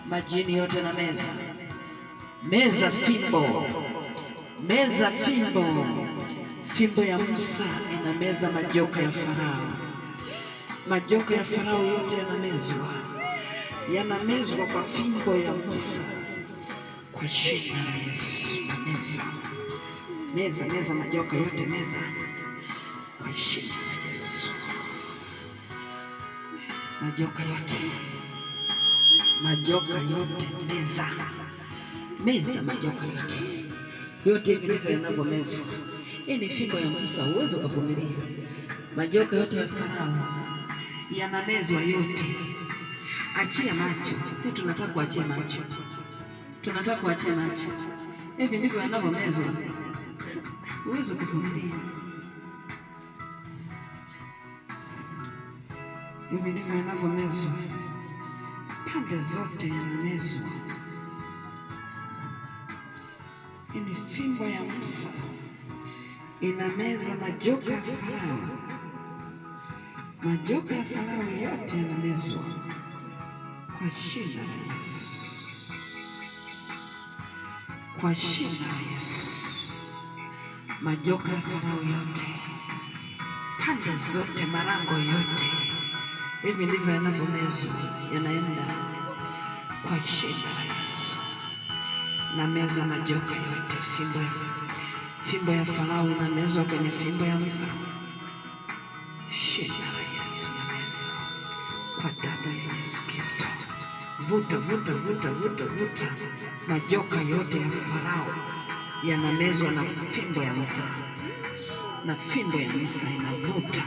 majini yote na meza. Meza fimbo, meza fimbo. Fimbo ya Musa inameza majoka ya Farao. Majoka ya Farao yote yanamezwa kwa fimbo ya Musa, kwa jina la Yesu. Meza majoka yote, meza kwa jina la Yesu. Majoka yote meza majoka yote hivi ndivyo yanavyomezwa. Hii ni fimbo ya Musa, uwezo kuvumilia. Majoka yote ya Farao yanamezwa yote. Achia macho, si tunataka kuachia macho, hivi ndivyo yanavyomezwa, uwezo kuvumilia. Hivi ndivyo yanavyomezwa, pande zote yanamezwa. Hii ni fimbo ya Musa inameza majoka ya Farao. Majoka ya Farao yote yanamezwa kwa jina la Yesu, kwa jina la Yesu. Majoka ya Farao yote, pande zote, malango yote, hivi ndivyo yanavyomezwa, yanaenda kwa jina la Yesu. Na meza majoka yote. Fimbo ya Farao inamezwa kwenye fimbo ya Musa. Jina la Yesu na meza kwa damu ya Yesu Kristo. Vuta. Majoka yote ya Farao yanamezwa na fimbo ya Musa, na fimbo ya Musa inavuta.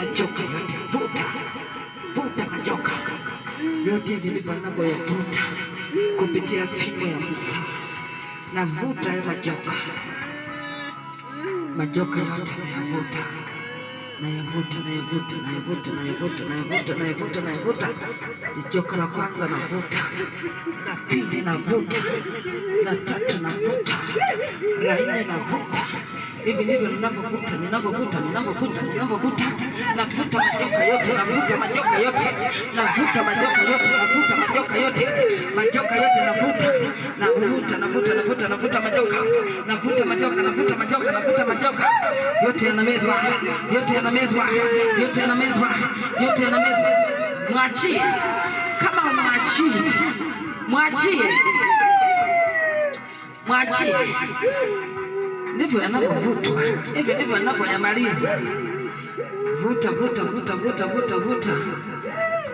Majoka yote, vuta majoka yote vilivyo vinavyoyavuta kupitia fimbo ya Musa. Navuta majoka yote, nayavuta. Joka la kwanza navuta, la pili navuta, la tatu navuta, la nne navuta. Hivi ndivyo ninavyovuta. Navuta majoka yote, navuta majoka yote, majoka yote navuta. Majoka yote yanamezwa. Mwachie, kama mwachie. Ndivyo yanavyovutwa, hivi ndivyo yanavyoyamaliza.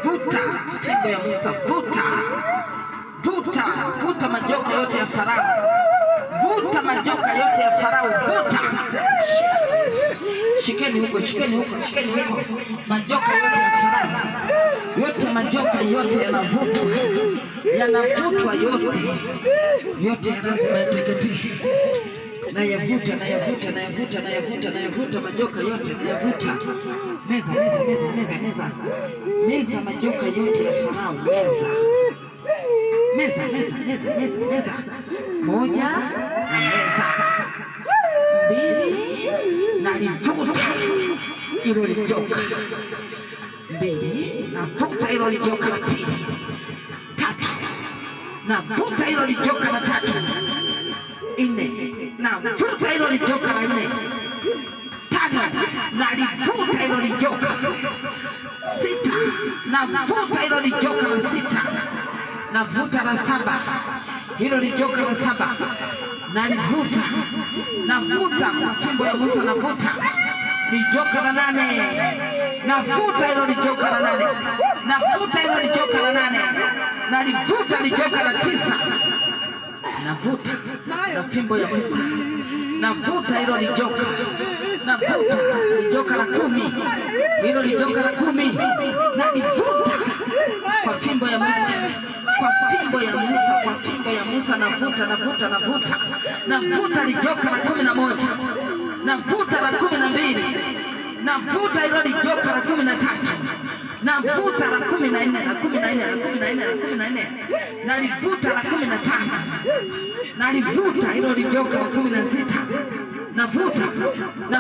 Vuta fimbo ya Musa, vuta majoka yote ya Farao, vuta. Shikeni huko. Majoka yote ya Farao yote, majoka yote yanavutwa yote lazima yateketee. Nayavuta majoka yote, nayavuta. Meza majoka yote ya Farao, meza. Moja, na meza. Mbili, nalivuta hilo lijoka. Mbili, navuta hilo lijoka la pili. Tatu, navuta hilo lijoka la tatu. Nne, navuta hilo lijoka la nne. Tano, nalivuta hilo lijoka. Sita, navuta hilo lijoka la sita. Navuta la saba, hilo lijoka la saba. Nalivuta kwa fimbo ya Musa. Navuta lijoka la nane. Navuta hilo lijoka la nane. Nalivuta lijoka la tisa. Navuta na fimbo ya Musa. Navuta hilo lijoka. Navuta lijoka la 10. Hilo lijoka la 10 nalivuta kwa fimbo ya Musa. Navuta lijoka la 11. Navuta la 12. Navuta hilo lijoka la 13. Navuta la 14, nalivuta la 15. nalivuta hilo lijoka la 16, navuta.